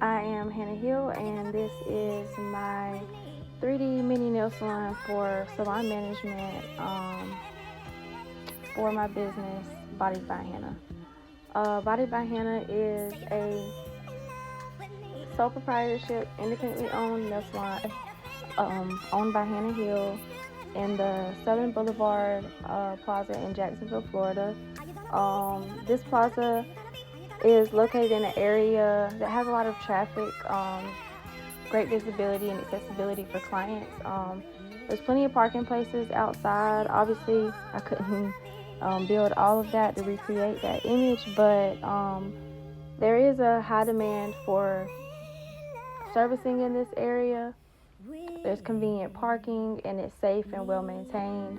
I am Hanah Hill, and this is my 3D mini nail salon for salon management for my business, Bodied by Hanah. Bodied by Hanah is a sole proprietorship, independently owned nail salon owned by Hanah Hill in the Southern Boulevard Plaza in Jacksonville, Florida. This plaza is located in an area that has a lot of traffic, great visibility and accessibility for clients. There's plenty of parking places outside. Obviously, I couldn't build all of that to recreate that image, but there is a high demand for servicing in this area. There's convenient parking and it's safe and well maintained.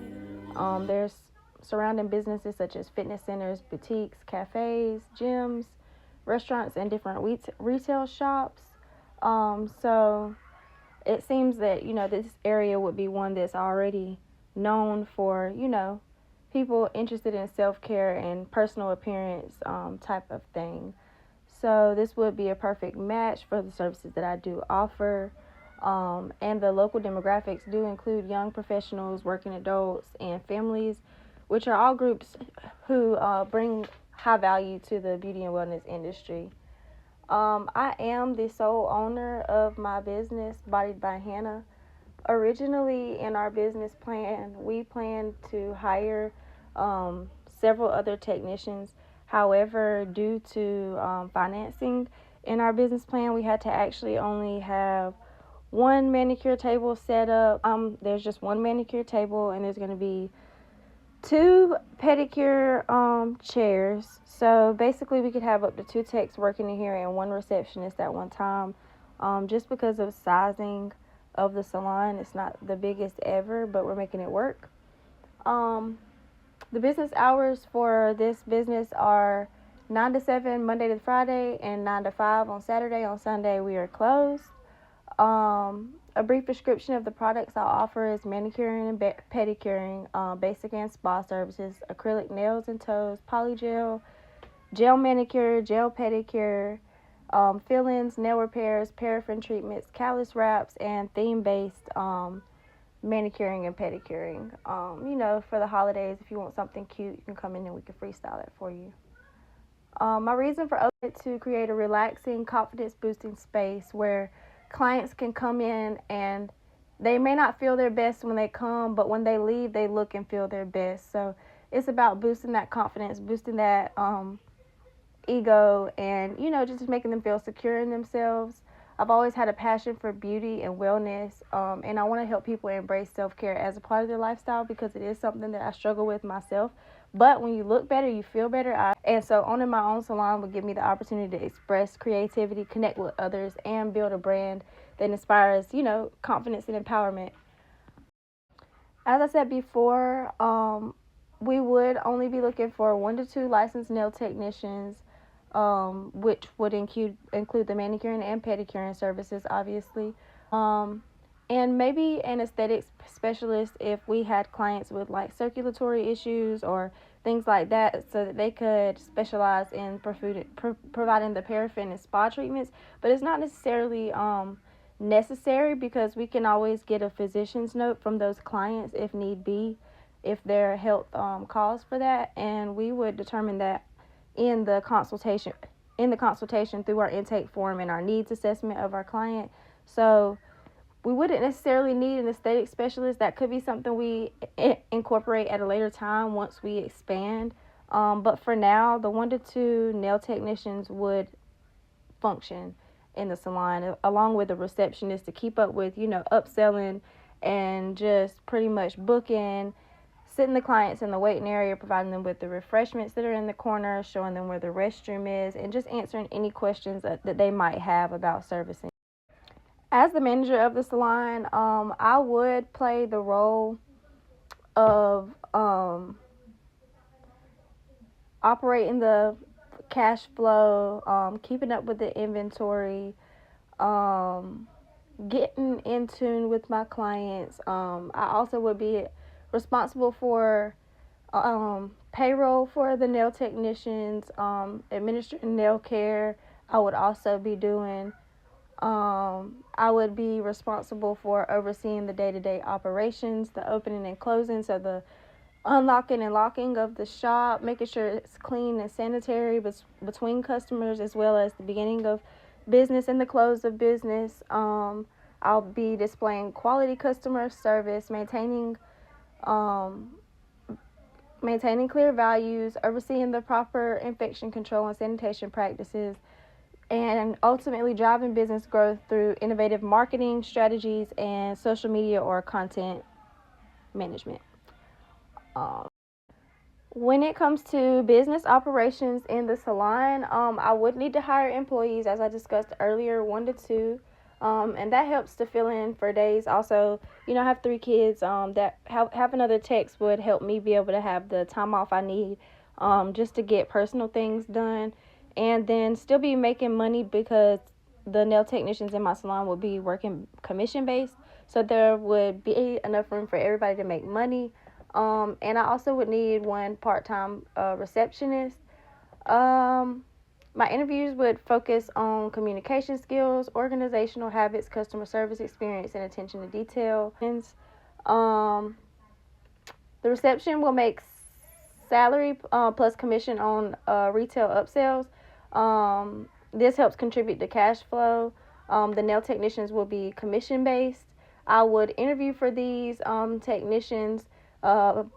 There's surrounding businesses such as fitness centers, boutiques, cafes, gyms, restaurants, and different retail shops. So it seems that, this area would be one that's already known for, people interested in self-care and personal appearance type of thing. So this would be a perfect match for the services that I do offer. And the local demographics do include young professionals, working adults, and families, which are all groups who bring high value to the beauty and wellness industry. I am the sole owner of my business, Bodied by Hanah. Originally, in our business plan, we planned to hire several other technicians. However, due to financing in our business plan, we had to actually only have one manicure table set up. There's just one manicure table, and there's going to be two pedicure chairs. So basically, we could have up to two techs working in here and one receptionist at one time. Just because of sizing of the salon, it's not the biggest ever, but we're making it work. The business hours for this business are 9 to 7 Monday to Friday and 9 to 5 on Saturday. On Sunday, we are closed. A brief description of the products I'll offer is manicuring and pedicuring, basic and spa services, acrylic nails and toes, polygel, gel manicure, gel pedicure, fill-ins, nail repairs, paraffin treatments, callus wraps, and theme-based manicuring and pedicuring. For the holidays, if you want something cute, you can come in and we can freestyle it for you. My reason for opening it to create a relaxing, confidence-boosting space where clients can come in and they may not feel their best when they come, but when they leave, they look and feel their best. So it's about boosting that confidence, boosting that ego, and, just making them feel secure in themselves. I've always had a passion for beauty and wellness, and I want to help people embrace self-care as a part of their lifestyle because it is something that I struggle with myself. But when you look better, you feel better. And so owning my own salon would give me the opportunity to express creativity, connect with others, and build a brand that inspires, confidence and empowerment. As I said before, we would only be looking for 1 to 2 licensed nail technicians, which would include the manicuring and pedicuring services, obviously. And maybe an aesthetics specialist if we had clients with like circulatory issues or things like that, so that they could specialize in providing the paraffin and spa treatments. But it's not necessarily necessary because we can always get a physician's note from those clients if need be, if their health calls for that, and we would determine that in the consultation through our intake form and our needs assessment of our client. So we wouldn't necessarily need an aesthetic specialist. That could be something we incorporate at a later time once we expand. But for now, the 1 to 2 nail technicians would function in the salon, along with a receptionist to keep up with, upselling and just pretty much booking, sitting the clients in the waiting area, providing them with the refreshments that are in the corner, showing them where the restroom is, and just answering any questions that they might have about servicing. As the manager of the salon, I would play the role of operating the cash flow, keeping up with the inventory, getting in tune with my clients. I also would be responsible for payroll for the nail technicians, administering nail care. I would also be doing I would be responsible for overseeing the day-to-day operations, the opening and closing, so the unlocking and locking of the shop, making sure it's clean and sanitary between customers, as well as the beginning of business and the close of business. I'll be displaying quality customer service, um, maintaining clear values, overseeing the proper infection control and sanitation practices, and ultimately driving business growth through innovative marketing strategies and social media or content management. When it comes to business operations in the salon, I would need to hire employees, as I discussed earlier, 1 to 2, and that helps to fill in for days. Also, I have 3 kids. That have another text would help me be able to have the time off I need, just to get personal things done, and then still be making money because the nail technicians in my salon would be working commission based, so there would be enough room for everybody to make money. And I also would need 1 part-time receptionist. My interviews would focus on communication skills, organizational habits, customer service experience, and attention to detail. Um, the reception will make salary plus commission on retail upsells. This helps contribute to cash flow. The nail technicians will be commission based. I would interview for these technicians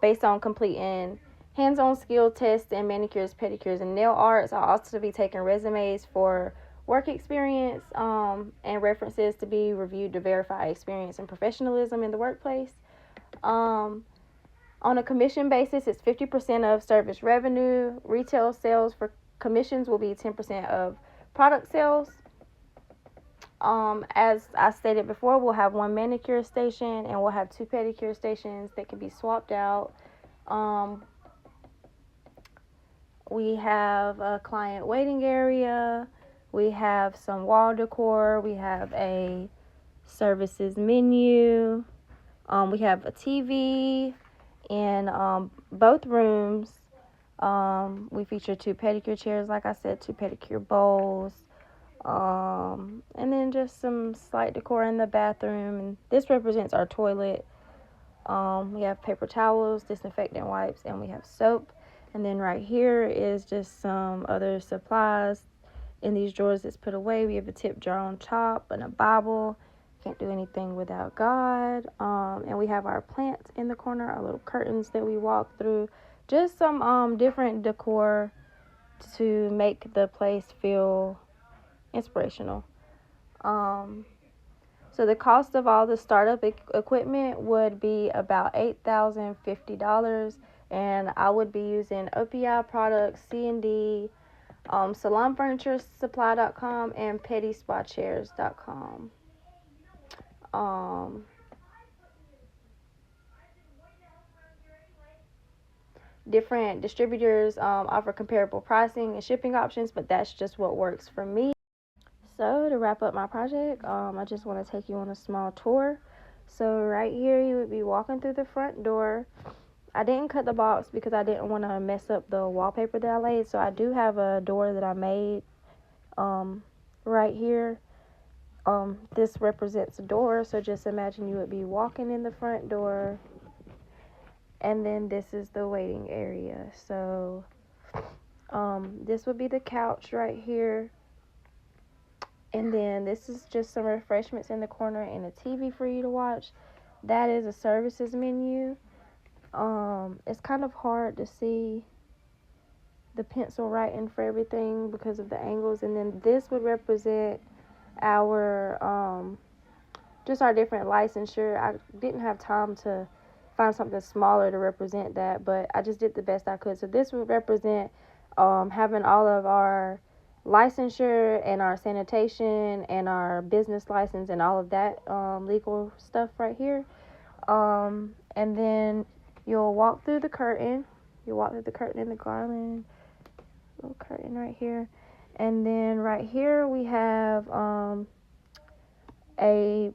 based on completing hands-on skill tests and manicures, pedicures, and nail arts. I'll also be taking resumes for work experience and references to be reviewed to verify experience and professionalism in the workplace. On a commission basis, it's 50% of service revenue. Retail sales for commissions will be 10% of product sales. As I stated before, we'll have 1 manicure station and we'll have 2 pedicure stations that can be swapped out. We have a client waiting area. We have some wall decor. We have a services menu. We have a TV in both rooms. We feature 2 pedicure chairs, like I said, 2 pedicure bowls. And then just some slight decor in the bathroom. And this represents our toilet. We have paper towels, disinfectant wipes, and we have soap. And then right here is just some other supplies in these drawers that's put away. We have a tip jar on top and a Bible. Can't do anything without God. And we have our plants in the corner, our little curtains that we walk through. Just some different decor to make the place feel inspirational. So the cost of all the startup equipment would be about $8,050, and I would be using OPI products, C&D, salonfurnituresupply.com, and pettyspa-chairs.com. Different distributors offer comparable pricing and shipping options, but that's just what works for me. So to wrap up my project, I just want to take you on a small tour. So right here, you would be walking through the front door. I didn't cut the box because I didn't want to mess up the wallpaper that I laid. So I do have a door that I made right here. This represents a door. So just imagine you would be walking in the front door. And then this is the waiting area. So this would be the couch right here. And then this is just some refreshments in the corner and a TV for you to watch. That is a services menu. It's kind of hard to see the pencil writing for everything because of the angles. And then this would represent our just our different licensure. I didn't have time to find something smaller to represent that, but I just did the best I could. So this would represent having all of our licensure and our sanitation and our business license and all of that legal stuff right here. And then you'll walk through the curtain. You walk through the curtain and the garland. Little curtain right here. And then right here we have a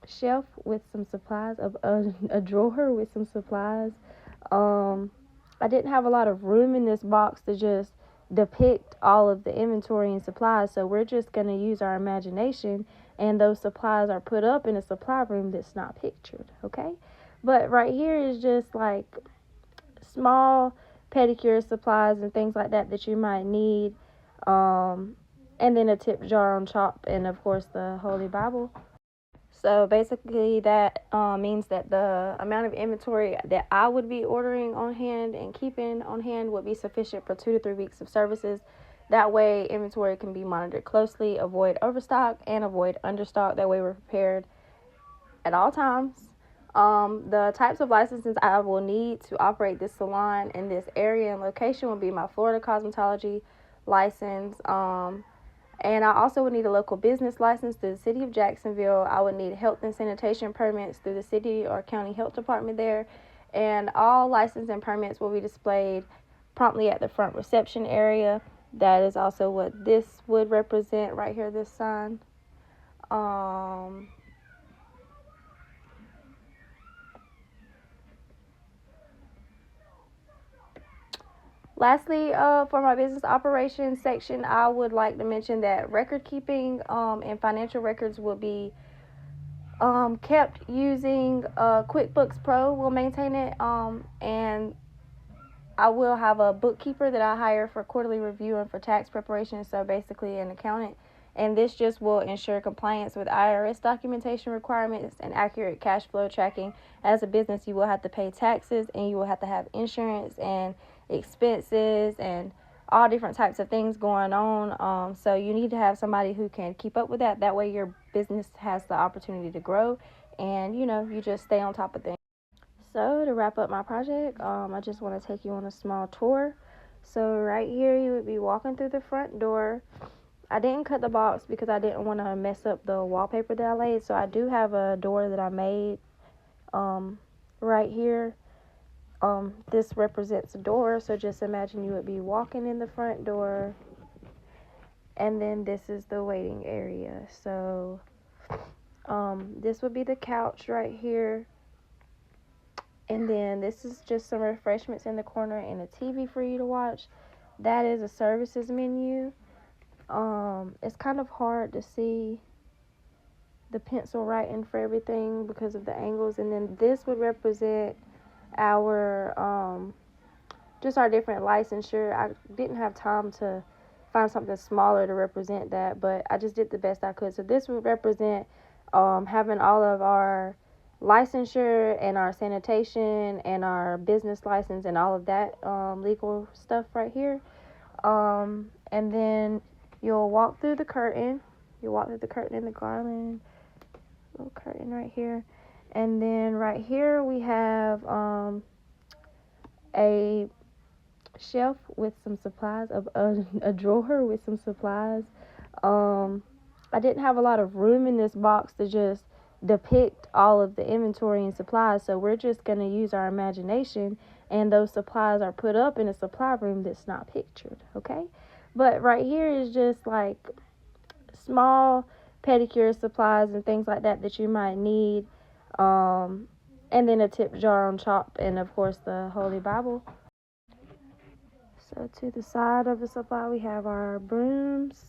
shelf with some supplies, a drawer with some supplies. I didn't have a lot of room in this box to just depict all of the inventory and supplies. So we're just going to use our imagination, and those supplies are put up in a supply room that's not pictured, okay? But right here is just like small pedicure supplies and things like that that you might need. And then a tip jar on top, and of course the Holy Bible. So basically that means that the amount of inventory that I would be ordering on hand and keeping on hand would be sufficient for 2 to 3 weeks of services. That way inventory can be monitored closely, avoid overstock and avoid understock. That way we're prepared at all times. The types of licenses I will need to operate this salon in this area and location will be my Florida cosmetology license. And I also would need a local business license through the city of Jacksonville. I would need health and sanitation permits through the city or county health department there. And all license and permits will be displayed promptly at the front reception area. That is also what this would represent right here, this sign. Lastly, for my business operations section, I would like to mention that record keeping and financial records will be kept using QuickBooks Pro. Will maintain it, and I will have a bookkeeper that I hire for quarterly review and for tax preparation, so basically an accountant. And this just will ensure compliance with IRS documentation requirements and accurate cash flow tracking. As a business, you will have to pay taxes, and you will have to have insurance and expenses and all different types of things going on. So you need to have somebody who can keep up with that. That way your business has the opportunity to grow, and you just stay on top of things. So to wrap up my project, I just want to take you on a small tour. So right here you would be walking through the front door. I didn't cut the box because I didn't want to mess up the wallpaper that I laid. So I do have a door that I made right here. This represents a door. So just imagine you would be walking in the front door. And then this is the waiting area. So this would be the couch right here. And then this is just some refreshments in the corner and a TV for you to watch. That is a services menu. It's kind of hard to see the pencil writing for everything because of the angles. And then this would represent our just our different licensure. I didn't have time to find something smaller to represent that, but I just did the best I could. So this would represent having all of our licensure and our sanitation and our business license and all of that legal stuff right here. And then you'll walk through the curtain. You walk through the curtain and the garland. Little curtain right here. And then right here we have a shelf with some supplies, a drawer with some supplies. I didn't have a lot of room in this box to just depict all of the inventory and supplies, so we're just going to use our imagination, and those supplies are put up in a supply room that's not pictured, okay? But right here is just like small pedicure supplies and things like that that you might need, and then a tip jar on top, and of course the Holy Bible. So to the side of the supply we have our brooms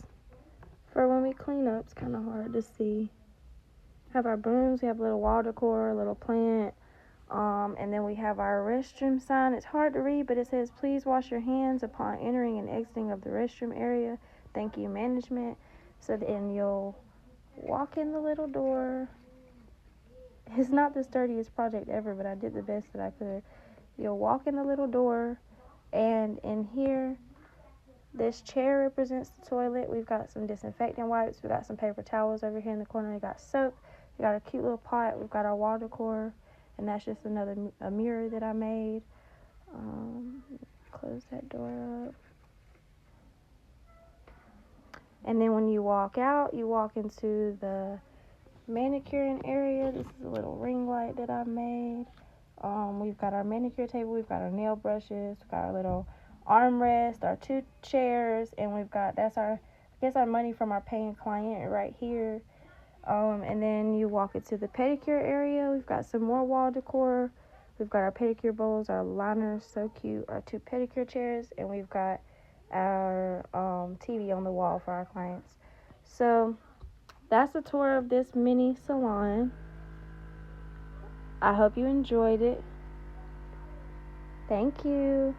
for when we clean up. It's kind of hard to see. Have our brooms, we have a little wall decor, a little plant, and then we have our restroom sign. It's hard to read, but it says, please wash your hands upon entering and exiting of the restroom area. Thank you, management. So then you'll walk in the little door. It's not the sturdiest project ever, but I did the best that I could. You'll walk in the little door, and in here, this chair represents the toilet. We've got some disinfectant wipes. We've got some paper towels over here in the corner. We got soap. We got a cute little pot. We've got our wall decor, and that's just a mirror that I made. Close that door up. And then when you walk out, you walk into the manicuring area. This is a little ring light that I made. We've got our manicure table. We've got our nail brushes. We've got our little armrest, our 2 chairs, and we've got, that's our money from our paying client right here. And then you walk into the pedicure area. We've got some more wall decor. We've got our pedicure bowls, our liners, so cute, our 2 pedicure chairs, and we've got our TV on the wall for our clients. So that's a tour of this mini salon. I hope you enjoyed it. Thank you.